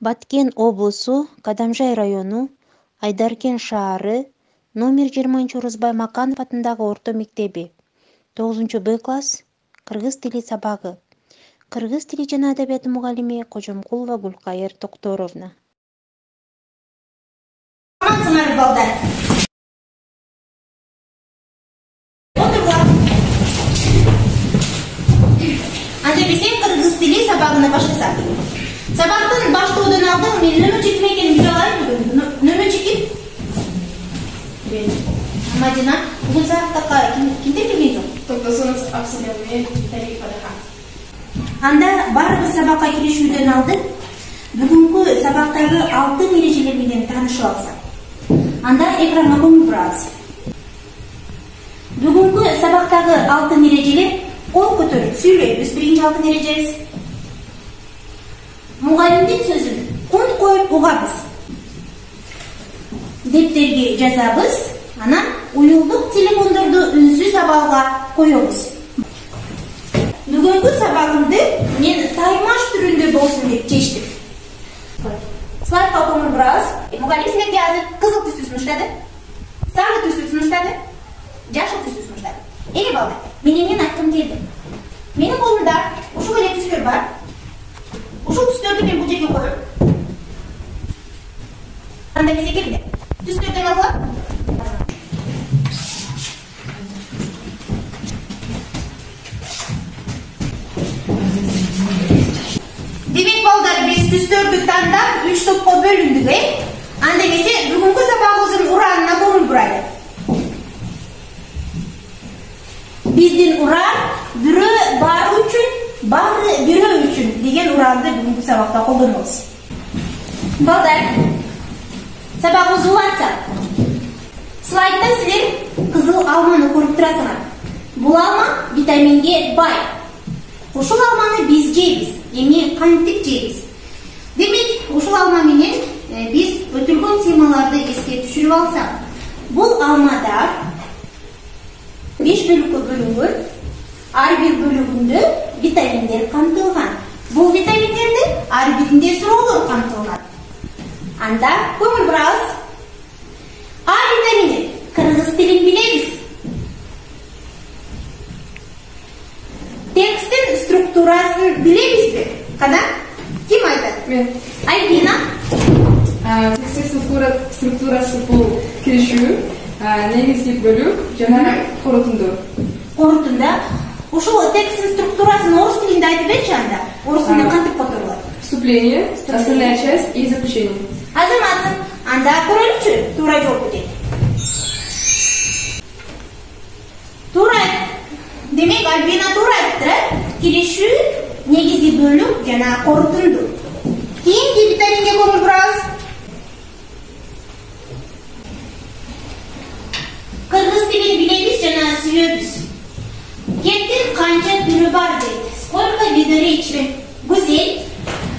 Баткен облусу, Кадамжай району, Айдаркен шаары, номер 20 Орозбай Маканов атындагы орто мектеби. 9-Б класс, кыргыз тили сабагы. Кыргыз тили жана адабияты мугалими Кожомкулова Гулкайыр Токторовна. Амансыңар балдар. Антебесен кыргыз тили сабагына баштасак. Сабактын баштоодон алдын мен нөмөрчү ким экенин биле алайынбы? Нөмөрчү ким? Мадина, бүгүн сабакка кимдер келген жок? Токтосунуз Акселеме Виталий Падахан. Анда баарыбыз сабакка киришүүдөн алдын бүгүнкү сабактагы алтын эрежелер менен таанышып алсак. Анда экранга көңүл бурабыз. Бүгүнкү сабактагы алтын эрежелер кол көтөрүп сүйлөйбүз. Биринчи алтын эрежебиз. Мугалимдин сөзүн кунт коюп угабыз. Дептерге жазабыз, анан уюлдук телефондорду үнсүз абалга коебуз. Бүгүнкү сабагымды мен таймаш түрүндө болсун деп чечтим. Слайдка көңүл бурабыз. Мугалим силерге азыр кызыл түстү сунуштады, сары түстү сунуштады, жашыл түстү сунуштады. Эли балдар, мен эмнени айткым келди? Менин колумда ушул эле түстөр бар. Ушул түстөрдү мен бул жерге коем. Кандай биз келди? Түстөрдөн алгыла. Демек балдар, биз түстөрдү тандап 3 топко бөлүндүк, Анда эмесе бүгүнкү сабагыбыздын ураанына көңүл бурайлы. Биздин уран бирөө баары үчүн, баары бирөө үчүн деген ураанды бүгүнкү сабакта колдонобуз. Балдар, сабагыбызды улантсак. Слайдта силер кызыл алманы көрүп турасыңар. Бул алма витаминге бай. Ушул алманы биз жейбиз. Эми кантип жейбиз? Демек, ушул алма менен биз өтүлгөн темаларды эске түшүрүп алсак, бул алмада 5 бөлүккө бөлүнгөн, ар бир бөлүгүндө витаминдер камтылган. Бул витаминдерди ар биринде суроолор камтылган. Анда көңүл бурабыз. А витамини кыргыз тилин билебиз. Тексттин структурасын билебизби? Кана? Ким айтат? Мен. Альбина? Тексттин структурасы бул киришүү, негизги бөлүк жана корутунду. Корутунда. Ушул тексттин структурасын орус тилинде айтып берчи анда. Орус тилинде кантип которулат? Вступление, основная часть и заключение. Азаматсың, анда көрөлүчү, туура жооп берет. Туура айт. Демек, Альбина туура айтты. Киришүү, негизги бөлүк жана корутунду. Кийинки витаминге көңүл бурабыз. Кыргыз тилин билебиз жана сүйөбүз. Кеттин канча түрү бар дейт? Сколько видов речи? Гүзел.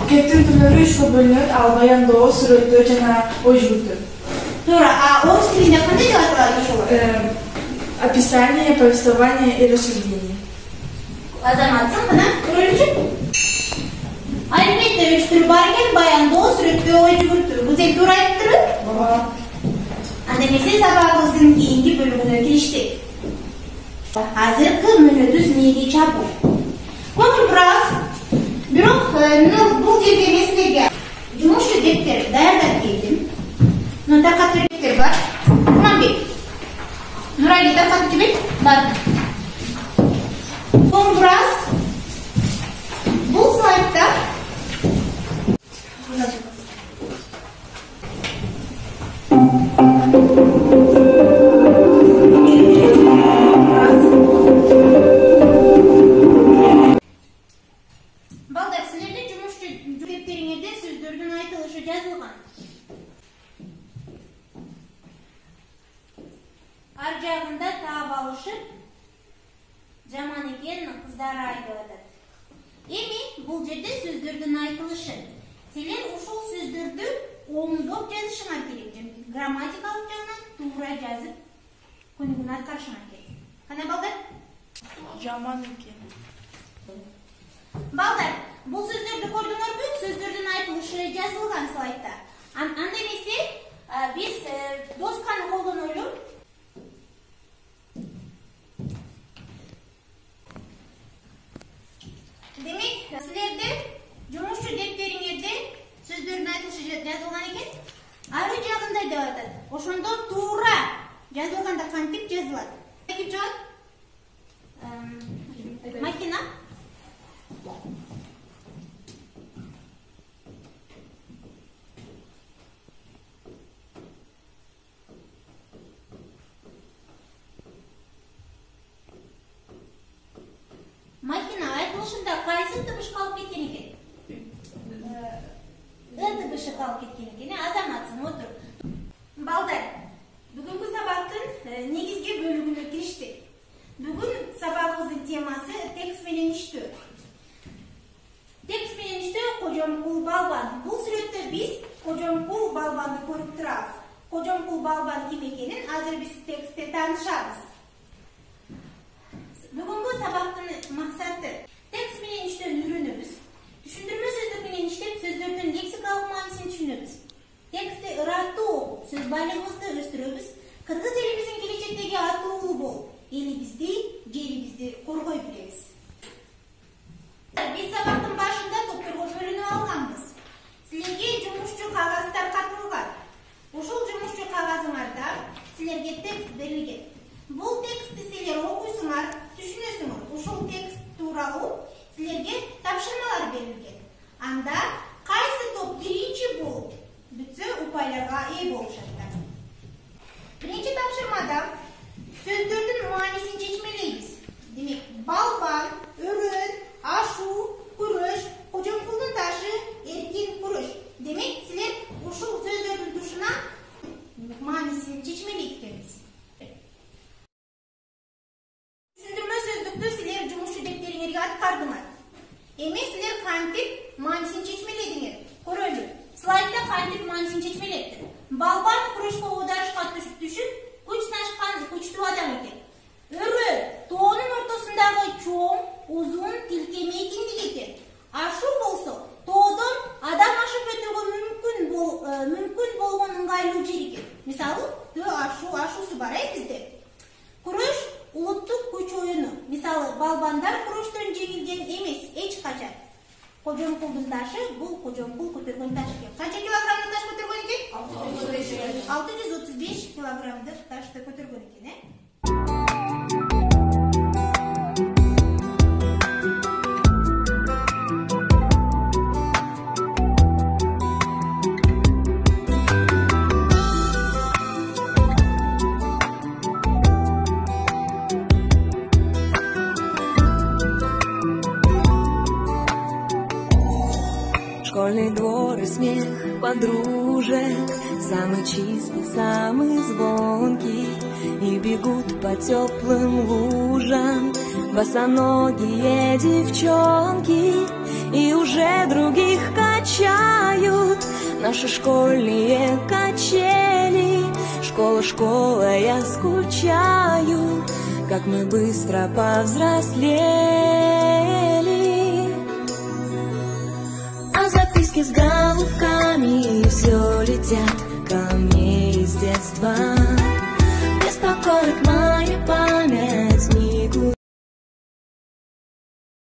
Кептин түрлөрү 3 бөлүнөт, ал баяндоо, сүрөттөр жана ой жүгүртүү. Туура, а орус тилинде кандай деп аталат ошолор? Описание, повествование и рассуждение. Азаматсың, мына көрөлүчү. Албетте 3 түрү бар экен: баяндоо, сүрөттөө, ой жүгүртүү. Гүзел туура айттырбы? Ооба. Анда эмесе сабагыбыздын кийинки бөлүгүнө киришсек. Азыркы мөөнөтүбүз эмнеге чабуу? Көңүл бурабыз. Бирок бул жерге мен силерге жумуш дептер даярдап келдим. Таркатып дептер бар. Куманбек, Нурали таркатып жибер. Бар. Көңүл бурабыз. Бул слайдта балдар, силерде жумуш дептериңерде сөздөрдүн айтылышы жазылган. Ар жагында таап алышып, жаман экен кыздары айтып атат. Эми бул жерде сөздөрдүн айтылышы. Силер ушул сөздөрдү оңдоп жазышыңар керек. Грамматикалык жагынан туура жазып, көнүгүүнү аткарышыңар керек. Кана балдар? Жаман экен. Балдар, Бұл сөздерді көрдіңіздер ме? Сөздердің айтылышы жазылған слайдта. Анда эмесе biz досканы колдонолу. Демек, силерде жумушчу дептериңерде сөздөрдүн айтылышы жазылган экен. Ары жагында деп атат. Ошондо туура жазылганда кантип жазылат? Ким жооп? Макина. Макина айтылышында кайсы тыбыш калып кеткен экен? Тыбышы калып кеткен экен. Азаматсың, отур. Балдар, бүгүнкү сабактын негизги бөлүгүнө киришсек. Бүгүн сабагыбыздын темасы текст менен иштөө. Текст менен иштөө Кожомкул Балбан. Бул сүрөттө биз Кожомкул Балбанды көрүп турабыз. Кожомкул Балбан ким экенин азыр биз текстте таанышабыз. Бүгүнкү сабактын максаты текст менен иштөөнү үйрөнөбүз. Түшүндүрмө сөздүк менен иштеп, сөздөрдүн лексикалык маанисин түшүнөбүз. Текстти ыраттуу окуп, сөз байлыгыбызды өстүрөбүз. Кыргыз элибиздин келечектеги атуулуу болуп, элибизди, жерибизди коргой билебиз. Биз сабактын башында топторго бөлүнүп алганбыз. Силерге жумушчу кагаз таркатылган. Ушул жумушчу кагазыңарда силерге текст берилген. Бул текстти силер окуйсуңар, түшүнөсүңөр. Ушул текст тууралуу силерге тапшырмалар берилген. Анда кайсы топ биринчи болуп бүтсө упайларга ээ болушат. Биринчи тапшырмада сөздөрдүн маанисин чечмелейбиз. Демек, балбан, өрөн, ашуу, күрөш, Кожомкулдун ташы, эркин күрөш. Демек, силер ушул сөздөрдүн тушуна маанисин чечмелейт экенбиз. Түшүндүрмө сөздүктү силер жумушчу дептериңерге аткардыңар. Эми силер кантип маанисин чечмеледиңер? Көрөлү. Слайдда кантип маанисин чечмелептир. Балбан күрөшкө оодарышка түшүп, күч сынашкан күчтүү адам экен. Өрө тоонун ортосундагы чоң, узун, тилкемей киндик экен. Ашуу болсо, тоодон адам ашып өтүүгө мүмкүн болгон ыңгайлуу жер экен. Мисалы, ашуусу бар бизде. Күрөш улуттук күч оюну. Мисалы, балбандар күрөштөн жеңилген эмес эч качан. Кожомкулдун ташы бул Кожомкул көтөргөн таш экен. Канча килограммдык таш көтөргөн экен? 635 килограммдык ташты көтөргөн экен, Школьный двор и смех подружек, самый чистый, самый звонкий, и бегут по теплым лужам босоногие девчонки, и уже других качают наши школьные качели. Школа, школа, я скучаю, как мы быстро повзрослели. Записки с голубками все летят ко мне из детства. Беспокоит